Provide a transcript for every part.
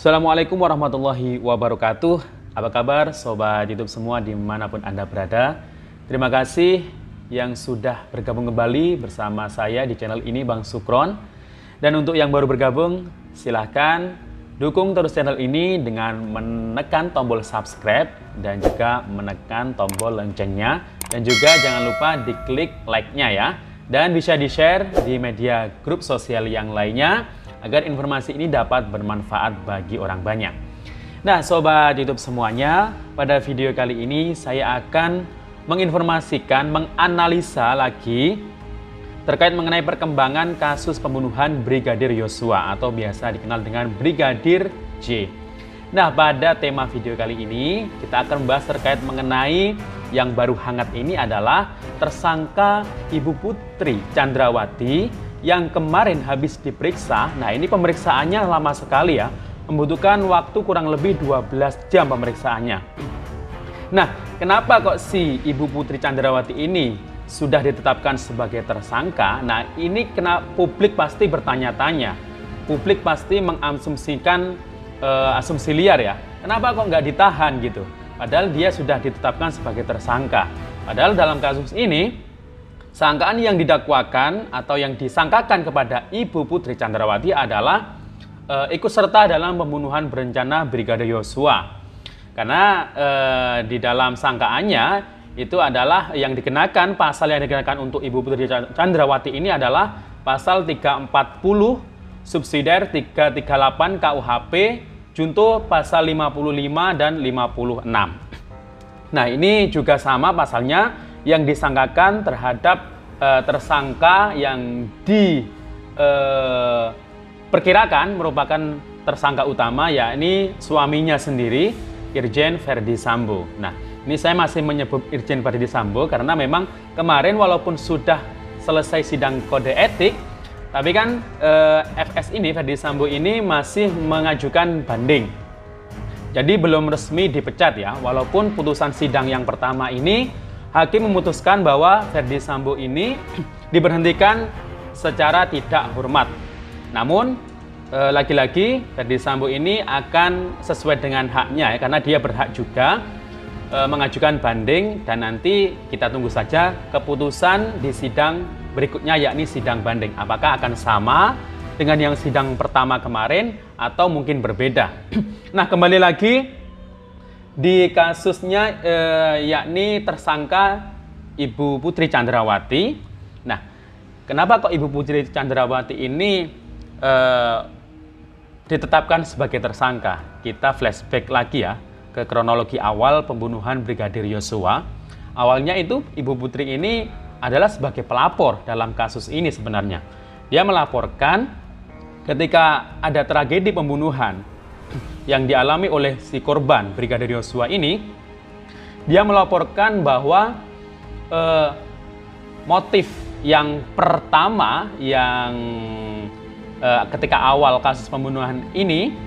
Assalamualaikum warahmatullahi wabarakatuh. Apa kabar Sobat YouTube semua dimanapun Anda berada? Terima kasih yang sudah bergabung kembali bersama saya di channel ini, Bang Sukron. Dan untuk yang baru bergabung, silahkan dukung terus channel ini dengan menekan tombol subscribe dan juga menekan tombol loncengnya. Dan juga jangan lupa diklik like-nya ya. Dan bisa di-share di media grup sosial yang lainnya agar informasi ini dapat bermanfaat bagi orang banyak. Nah, Sobat YouTube semuanya, pada video kali ini saya akan menginformasikan, menganalisa lagi terkait mengenai perkembangan kasus pembunuhan Brigadir Yosua atau biasa dikenal dengan Brigadir J. Nah, pada tema video kali ini kita akan membahas terkait mengenai yang baru hangat ini adalah tersangka Ibu Putri Chandrawati yang kemarin habis diperiksa. Nah, ini pemeriksaannya lama sekali ya, membutuhkan waktu kurang lebih 12 jam pemeriksaannya. Nah, kenapa kok si Ibu Putri Chandrawati ini sudah ditetapkan sebagai tersangka? Nah, ini kena publik pasti bertanya-tanya. Publik pasti mengasumsikan asumsi liar ya. Kenapa kok nggak ditahan gitu? Padahal dia sudah ditetapkan sebagai tersangka. Padahal dalam kasus ini, sangkaan yang didakwakan atau yang disangkakan kepada Ibu Putri Chandrawati adalah ikut serta dalam pembunuhan berencana Brigadir Yosua. Karena di dalam sangkaannya itu adalah yang dikenakan, pasal yang dikenakan untuk Ibu Putri Chandrawati ini adalah pasal 340 subsidiar 338 KUHP junto pasal 55 dan 56. Nah, ini juga sama pasalnya yang disangkakan terhadap tersangka yang diperkirakan merupakan tersangka utama, yakni suaminya sendiri, Irjen Verdi Sambo. Nah, ini saya masih menyebut Irjen Verdi Sambo karena memang kemarin walaupun sudah selesai sidang kode etik, tapi kan FS ini, Verdi Sambo ini masih mengajukan banding. Jadi belum resmi dipecat ya, walaupun putusan sidang yang pertama ini hakim memutuskan bahwa Verdi Sambo ini diberhentikan secara tidak hormat. Namun lagi-lagi Verdi Sambo ini akan sesuai dengan haknya ya, karena dia berhak juga mengajukan banding, dan nanti kita tunggu saja keputusan di sidang berikutnya, yakni sidang banding. Apakah akan sama dengan yang sidang pertama kemarin atau mungkin berbeda? Nah, kembali lagi di kasusnya yakni tersangka Ibu Putri Chandrawati. Nah, kenapa kok Ibu Putri Chandrawati ini ditetapkan sebagai tersangka? Kita flashback lagi ya ke kronologi awal pembunuhan Brigadir Yosua. Awalnya itu Ibu Putri ini adalah sebagai pelapor dalam kasus ini sebenarnya. Dia melaporkan ketika ada tragedi pembunuhan yang dialami oleh si korban Brigadir Yosua ini. Dia melaporkan bahwa motif yang pertama yang ketika awal kasus pembunuhan ini,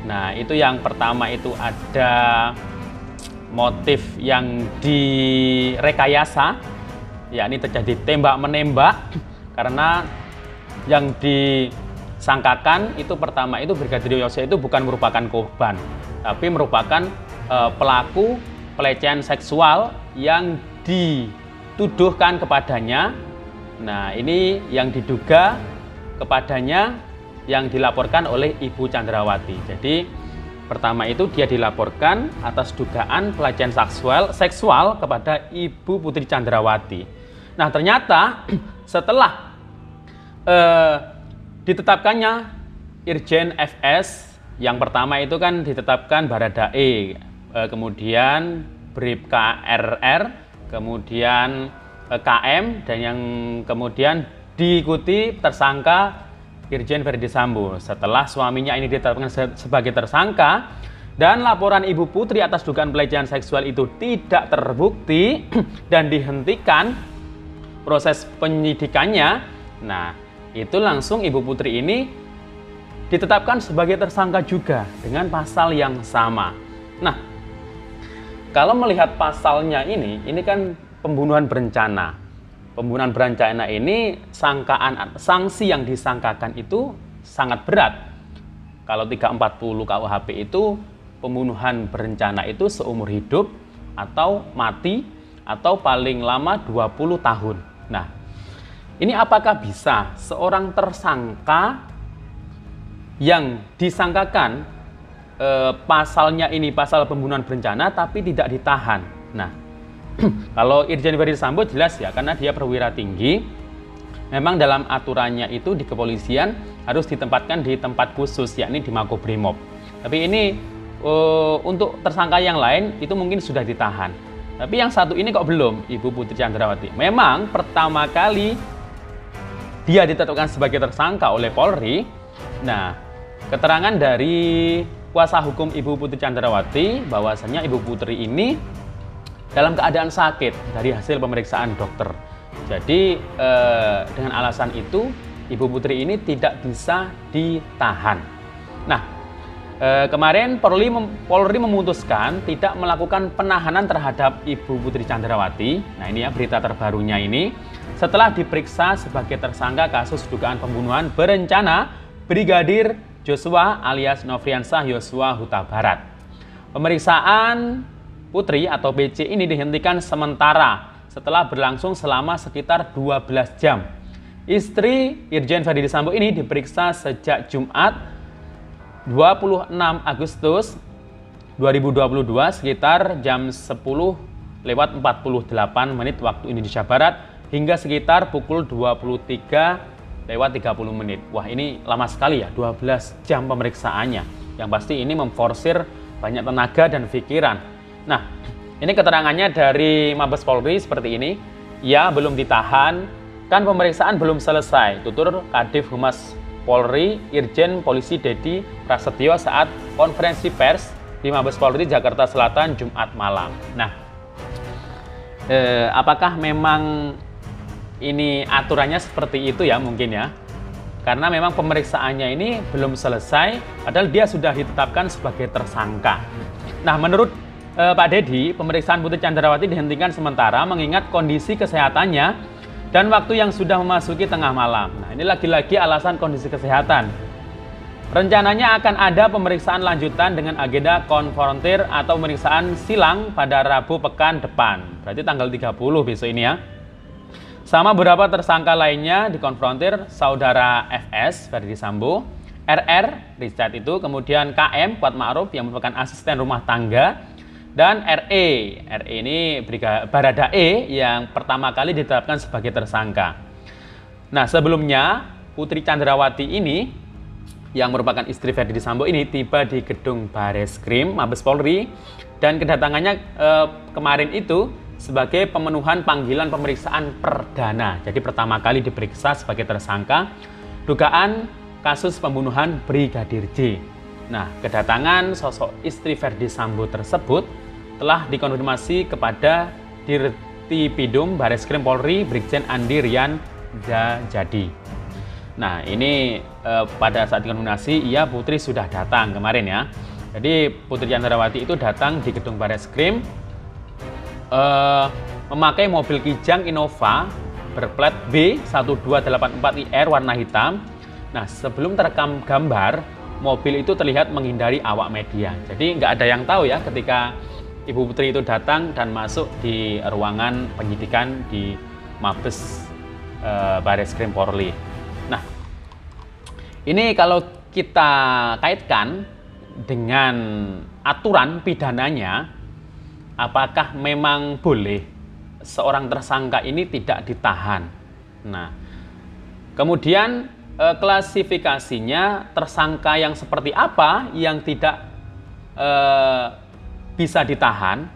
nah itu yang pertama itu ada motif yang direkayasa, yakni terjadi tembak-menembak, karena yang disangkakan itu pertama itu Brigadir Yosua itu bukan merupakan korban, tapi merupakan pelaku pelecehan seksual yang dituduhkan kepadanya. Nah, ini yang diduga kepadanya yang dilaporkan oleh Ibu Chandrawati. Jadi pertama itu dia dilaporkan atas dugaan pelecehan seksual kepada Ibu Putri Chandrawati. Nah, ternyata setelah ditetapkannya Irjen FS, yang pertama itu kan ditetapkan Baradae, kemudian Bribka RR, kemudian KM, dan yang kemudian diikuti tersangka Irjen Verdi Sambo. Setelah suaminya ini ditetapkan sebagai tersangka dan laporan Ibu Putri atas dugaan pelecehan seksual itu tidak terbukti dan dihentikan proses penyidikannya, nah itu langsung Ibu Putri ini ditetapkan sebagai tersangka juga dengan pasal yang sama. Nah, kalau melihat pasalnya ini kan pembunuhan berencana. Pembunuhan berencana ini sanksi yang disangkakan itu sangat berat. Kalau 340 KUHP itu pembunuhan berencana itu seumur hidup atau mati atau paling lama 20 tahun. Nah, ini apakah bisa seorang tersangka yang disangkakan pasalnya ini pasal pembunuhan berencana tapi tidak ditahan? Nah, kalau Irjen Verdi Sambo jelas ya, karena dia perwira tinggi, memang dalam aturannya itu di kepolisian harus ditempatkan di tempat khusus, yakni di Makobrimob. Tapi ini untuk tersangka yang lain itu mungkin sudah ditahan. Tapi yang satu ini kok belum, Ibu Putri Chandrawati. Memang pertama kali dia ditetapkan sebagai tersangka oleh Polri. Nah, keterangan dari kuasa hukum Ibu Putri Chandrawati bahwasanya Ibu Putri ini dalam keadaan sakit dari hasil pemeriksaan dokter. Jadi dengan alasan itu Ibu Putri ini tidak bisa ditahan. Nah, kemarin Polri memutuskan tidak melakukan penahanan terhadap Ibu Putri Chandrawati. Nah, ini ya berita terbarunya ini. Setelah diperiksa sebagai tersangka kasus dugaan pembunuhan berencana Brigadir Joshua alias Nofriansah Yosua Huta Barat. Pemeriksaan Putri atau PC ini dihentikan sementara setelah berlangsung selama sekitar 12 jam. Istri Irjen Verdi Sambo ini diperiksa sejak Jumat 26 Agustus 2022 sekitar jam 10:48 waktu Indonesia Barat hingga sekitar pukul 23:30. Wah, ini lama sekali ya, 12 jam pemeriksaannya. Yang pasti ini memforsir banyak tenaga dan pikiran. Nah, ini keterangannya dari Mabes Polri seperti ini. Ya, belum ditahan. Kan pemeriksaan belum selesai, tutur Kadif Humas Polri Irjen Polisi Dedi Prasetyo saat konferensi pers di Mabes Polri Jakarta Selatan Jumat malam. Nah, apakah memang ini aturannya seperti itu ya mungkin ya? Karena memang pemeriksaannya ini belum selesai, padahal dia sudah ditetapkan sebagai tersangka. Nah, menurut Pak Dedi, pemeriksaan Putri Chandrawati dihentikan sementara mengingat kondisi kesehatannya dan waktu yang sudah memasuki tengah malam. Nah, ini lagi-lagi alasan kondisi kesehatan. Rencananya akan ada pemeriksaan lanjutan dengan agenda konfrontir atau pemeriksaan silang pada Rabu pekan depan. Berarti tanggal 30 besok ini ya. Sama beberapa tersangka lainnya dikonfrontir Saudara FS, Verdi Sambo, RR, Richard itu, kemudian KM, Kuat Ma'ruf yang merupakan asisten rumah tangga, dan RE ini Baradae yang pertama kali ditetapkan sebagai tersangka. Nah, sebelumnya Putri Chandrawati ini yang merupakan istri Verdi Sambo ini tiba di gedung Bareskrim Mabes Polri dan kedatangannya kemarin itu sebagai pemenuhan panggilan pemeriksaan perdana. Jadi pertama kali diperiksa sebagai tersangka dugaan kasus pembunuhan Brigadir J. Nah, kedatangan sosok istri Verdi Sambo tersebut telah dikonfirmasi kepada Dirtipidum Bareskrim Polri Brigjen Andi Rian Jadi. Nah, ini pada saat dikonfirmasi, iya Putri sudah datang kemarin ya. Jadi Putri Chandrawati itu datang di gedung Bareskrim memakai mobil Kijang Innova berplat B1284IR warna hitam. Nah, sebelum terekam gambar, mobil itu terlihat menghindari awak media. Jadi nggak ada yang tahu ya ketika Ibu Putri itu datang dan masuk di ruangan penyidikan di Mabes Bareskrim Polri. Nah, ini kalau kita kaitkan dengan aturan pidananya, apakah memang boleh seorang tersangka ini tidak ditahan? Nah, kemudian klasifikasinya tersangka yang seperti apa yang tidak bisa ditahan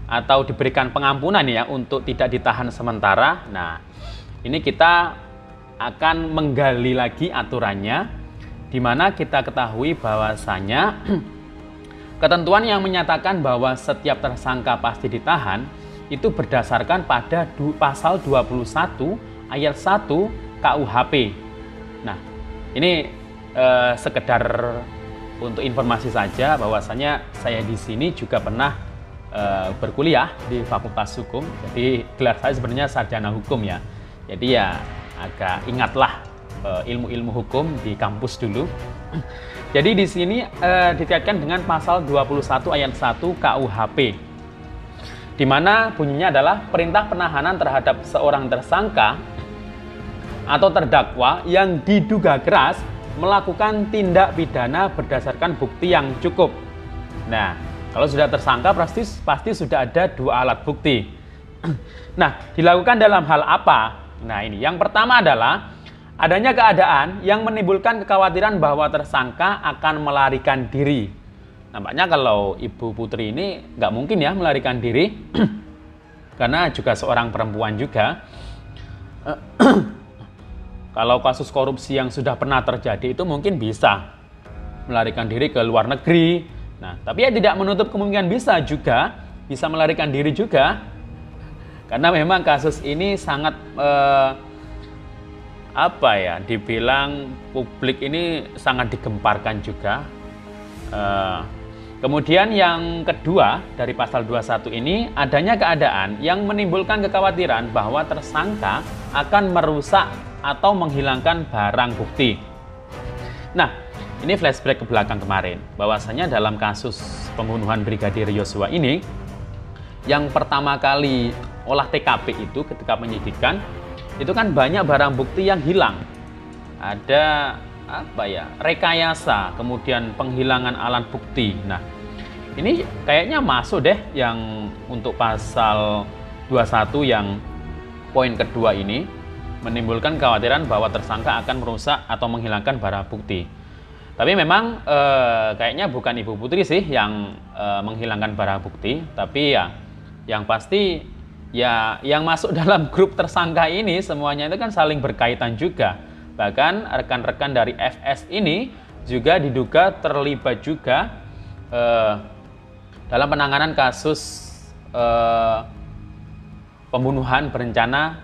atau diberikan pengampunan ya untuk tidak ditahan sementara. Nah, ini kita akan menggali lagi aturannya, di mana kita ketahui bahwasanya ketentuan yang menyatakan bahwa setiap tersangka pasti ditahan itu berdasarkan pada pasal 21 ayat 1 KUHP. Nah, ini sekedar untuk informasi saja bahwasanya saya di sini juga pernah berkuliah di Fakultas Hukum. Jadi gelar saya sebenarnya sarjana hukum ya. Jadi ya agak ingatlah ilmu-ilmu hukum di kampus dulu. Jadi di sini dikaitkan dengan pasal 21 ayat 1 KUHP, di mana bunyinya adalah perintah penahanan terhadap seorang tersangka atau terdakwa yang diduga keras melakukan tindak pidana berdasarkan bukti yang cukup. Nah, kalau sudah tersangka pasti sudah ada 2 alat bukti. Nah, dilakukan dalam hal apa? Nah, ini yang pertama adalah adanya keadaan yang menimbulkan kekhawatiran bahwa tersangka akan melarikan diri. Nampaknya kalau Ibu Putri ini nggak mungkin ya melarikan diri, karena juga seorang perempuan juga. Kalau kasus korupsi yang sudah pernah terjadi itu mungkin bisa melarikan diri ke luar negeri. Nah, tapi ya tidak menutup kemungkinan bisa melarikan diri juga. Karena memang kasus ini sangat dibilang publik ini sangat digemparkan juga. Kemudian yang kedua dari pasal 21 ini adanya keadaan yang menimbulkan kekhawatiran bahwa tersangka akan merusak atau menghilangkan barang bukti. Nah, ini flashback ke belakang kemarin, bahwasanya dalam kasus pembunuhan Brigadir Yosua ini, yang pertama kali olah TKP itu ketika penyidikan, itu kan banyak barang bukti yang hilang. Ada rekayasa, kemudian penghilangan alat bukti. Nah, ini kayaknya masuk deh yang untuk pasal 21 yang poin kedua ini, menimbulkan kekhawatiran bahwa tersangka akan merusak atau menghilangkan barang bukti. Tapi memang kayaknya bukan Ibu Putri sih yang menghilangkan barang bukti, tapi ya yang pasti ya yang masuk dalam grup tersangka ini semuanya itu kan saling berkaitan juga. Bahkan rekan-rekan dari FS ini juga diduga terlibat juga dalam penanganan kasus pembunuhan berencana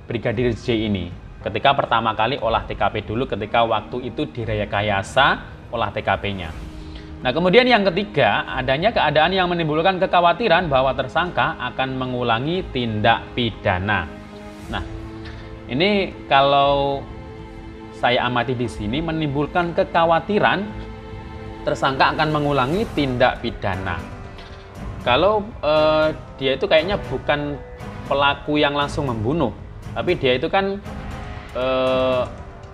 Brigadir J ini. Ketika pertama kali olah TKP dulu, ketika waktu itu direkayasa olah TKP-nya. Nah, kemudian yang ketiga, adanya keadaan yang menimbulkan kekhawatiran bahwa tersangka akan mengulangi tindak pidana. Nah, ini kalau saya amati di sini menimbulkan kekhawatiran tersangka akan mengulangi tindak pidana. Kalau dia itu kayaknya bukan pelaku yang langsung membunuh, tapi dia itu kan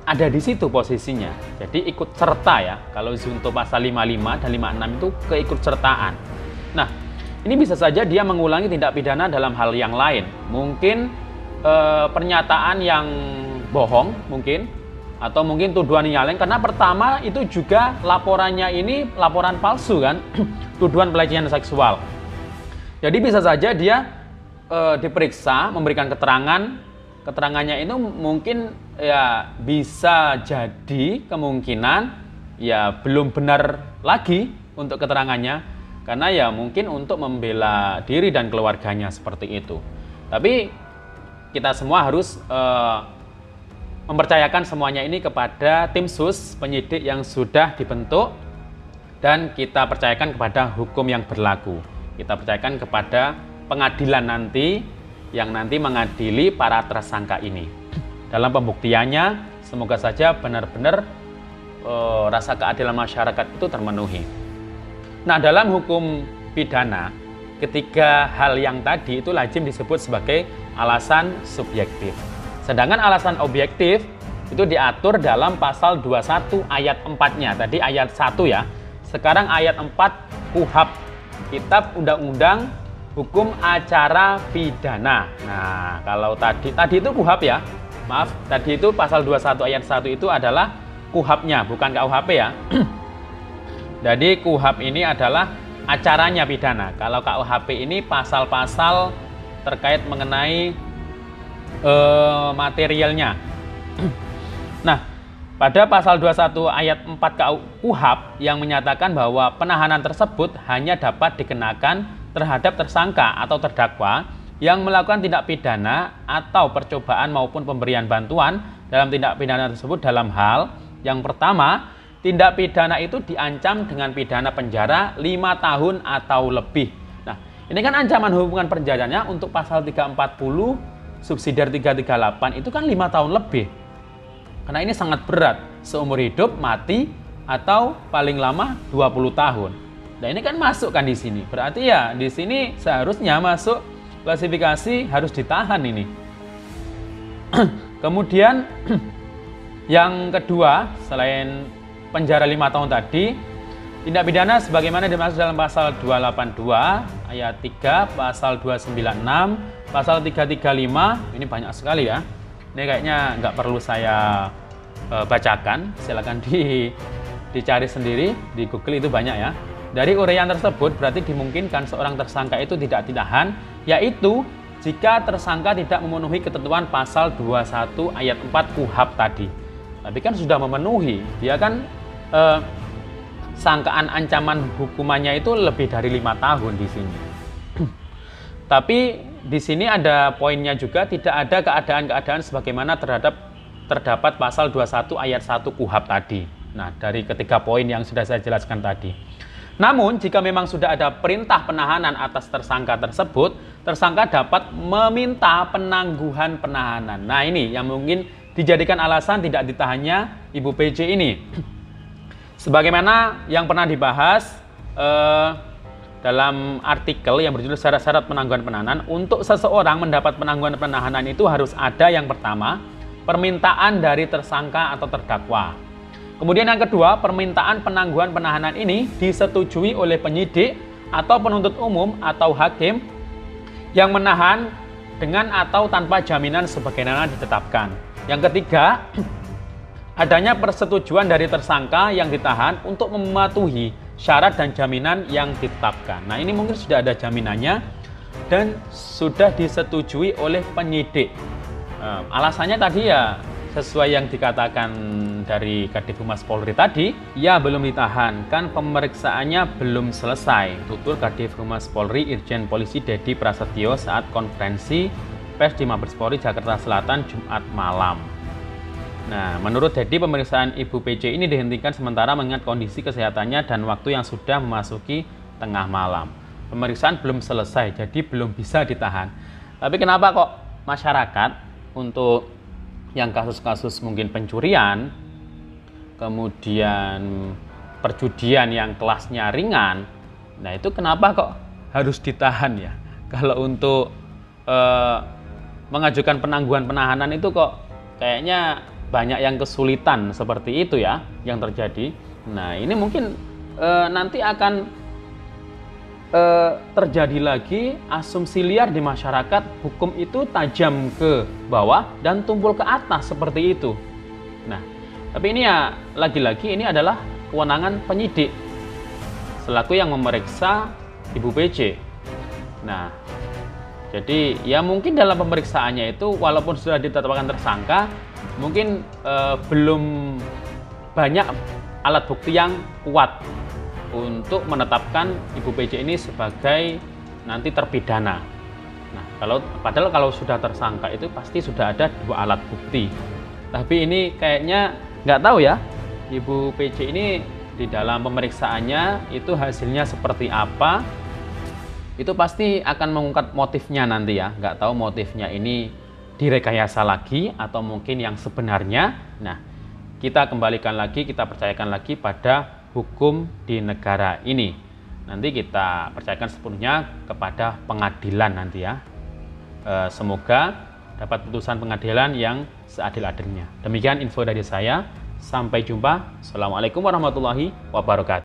ada di situ posisinya, jadi ikut serta ya. Kalau untuk pasal 55 dan 56 itu keikutsertaan. Nah, ini bisa saja dia mengulangi tindak pidana dalam hal yang lain. Mungkin pernyataan yang bohong mungkin, atau mungkin tuduhan yang lain. Karena pertama itu juga laporannya ini laporan palsu kan, tuduhan pelecehan seksual. Jadi bisa saja dia diperiksa, memberikan keterangannya itu mungkin ya bisa jadi kemungkinan ya belum benar lagi untuk keterangannya, karena ya mungkin untuk membela diri dan keluarganya seperti itu. Tapi kita semua harus mempercayakan semuanya ini kepada tim sus penyidik yang sudah dibentuk, dan kita percayakan kepada hukum yang berlaku. Kita percayakan kepada pengadilan nanti yang nanti mengadili para tersangka ini. Dalam pembuktiannya, semoga saja benar-benar rasa keadilan masyarakat itu terpenuhi. Nah, dalam hukum pidana, ketiga hal yang tadi itu lazim disebut sebagai alasan subjektif. Sedangkan alasan objektif itu diatur dalam pasal 21 ayat 4-nya. Tadi ayat 1 ya. Sekarang ayat 4 KUHP, Kitab Undang-Undang Hukum Acara Pidana. Nah, kalau tadi itu KUHP ya. Maaf, tadi itu pasal 21 ayat 1 itu adalah KUHP-nya, bukan KUHP ya. Jadi KUHP ini adalah acaranya pidana. Kalau KUHP ini pasal-pasal terkait mengenai materialnya. Nah, pada pasal 21 ayat 4 KUHP yang menyatakan bahwa penahanan tersebut hanya dapat dikenakan terhadap tersangka atau terdakwa yang melakukan tindak pidana atau percobaan maupun pemberian bantuan dalam tindak pidana tersebut dalam hal yang pertama, tindak pidana itu diancam dengan pidana penjara 5 tahun atau lebih. Nah, ini kan ancaman hukuman penjaranya untuk pasal 340 subsidiar 338 itu kan 5 tahun lebih. Karena ini sangat berat, seumur hidup, mati, atau paling lama 20 tahun. Nah ini kan masuk kan di sini. Berarti ya di sini seharusnya masuk klasifikasi harus ditahan ini. Kemudian yang kedua, selain penjara 5 tahun tadi, tindak pidana sebagaimana dimaksud dalam pasal 282 ayat 3, pasal 296, pasal 335, ini banyak sekali ya. Ini kayaknya nggak perlu saya bacakan, silakan dicari sendiri di Google, itu banyak ya. Dari uraian tersebut berarti dimungkinkan seorang tersangka itu tidak ditahan, yaitu jika tersangka tidak memenuhi ketentuan pasal 21 ayat 4 KUHP tadi. Tapi kan sudah memenuhi, dia kan sangkaan ancaman hukumannya itu lebih dari 5 tahun di sini. Tapi di sini ada poinnya juga, tidak ada keadaan-keadaan sebagaimana terdapat pasal 21 ayat 1 KUHP tadi. Nah, dari ketiga poin yang sudah saya jelaskan tadi. Namun, jika memang sudah ada perintah penahanan atas tersangka tersebut, tersangka dapat meminta penangguhan penahanan. Nah, ini yang mungkin dijadikan alasan tidak ditahannya Ibu PJ ini. Sebagaimana yang pernah dibahas dalam artikel yang berjudul syarat-syarat penangguhan penahanan, untuk seseorang mendapat penangguhan penahanan itu harus ada yang pertama, permintaan dari tersangka atau terdakwa. Kemudian yang kedua, permintaan penangguhan penahanan ini disetujui oleh penyidik atau penuntut umum atau hakim yang menahan dengan atau tanpa jaminan sebagaimana ditetapkan. Yang ketiga, adanya persetujuan dari tersangka yang ditahan untuk mematuhi syarat dan jaminan yang ditetapkan. Nah, ini mungkin sudah ada jaminannya dan sudah disetujui oleh penyidik. Alasannya tadi ya sesuai yang dikatakan dari Kadif Humas Polri tadi, ya belum ditahan, kan pemeriksaannya belum selesai. Tutur Kadif Humas Polri Irjen Polisi Dedi Prasetyo saat konferensi pers di Mabes Polri Jakarta Selatan Jumat malam. Nah, menurut Dedi, pemeriksaan Ibu PJ ini dihentikan sementara mengingat kondisi kesehatannya dan waktu yang sudah memasuki tengah malam. Pemeriksaan belum selesai, jadi belum bisa ditahan. Tapi kenapa kok masyarakat untuk yang kasus-kasus mungkin pencurian, kemudian perjudian yang kelasnya ringan, nah itu kenapa kok harus ditahan ya? Kalau untuk mengajukan penangguhan penahanan itu kok kayaknya banyak yang kesulitan seperti itu ya yang terjadi. Nah ini mungkin nanti akan terjadi lagi asumsi liar di masyarakat, hukum itu tajam ke bawah dan tumpul ke atas seperti itu. Nah, tapi ini ya lagi-lagi ini adalah kewenangan penyidik selaku yang memeriksa Ibu PJ. Nah, jadi ya mungkin dalam pemeriksaannya itu walaupun sudah ditetapkan tersangka, mungkin belum banyak alat bukti yang kuat untuk menetapkan Ibu PJ ini sebagai nanti terpidana. Nah, padahal kalau sudah tersangka itu pasti sudah ada 2 alat bukti. Tapi ini kayaknya nggak tahu ya, Ibu PJ ini di dalam pemeriksaannya itu hasilnya seperti apa. Itu pasti akan mengungkap motifnya nanti ya. Nggak tahu motifnya ini direkayasa lagi atau mungkin yang sebenarnya. Nah, kita kembalikan lagi, kita percayakan lagi pada hukum di negara ini. Nanti kita percayakan sepenuhnya kepada pengadilan nanti ya. Semoga dapat putusan pengadilan yang seadil-adilnya. Demikian info dari saya. Sampai jumpa. Assalamualaikum warahmatullahi wabarakatuh.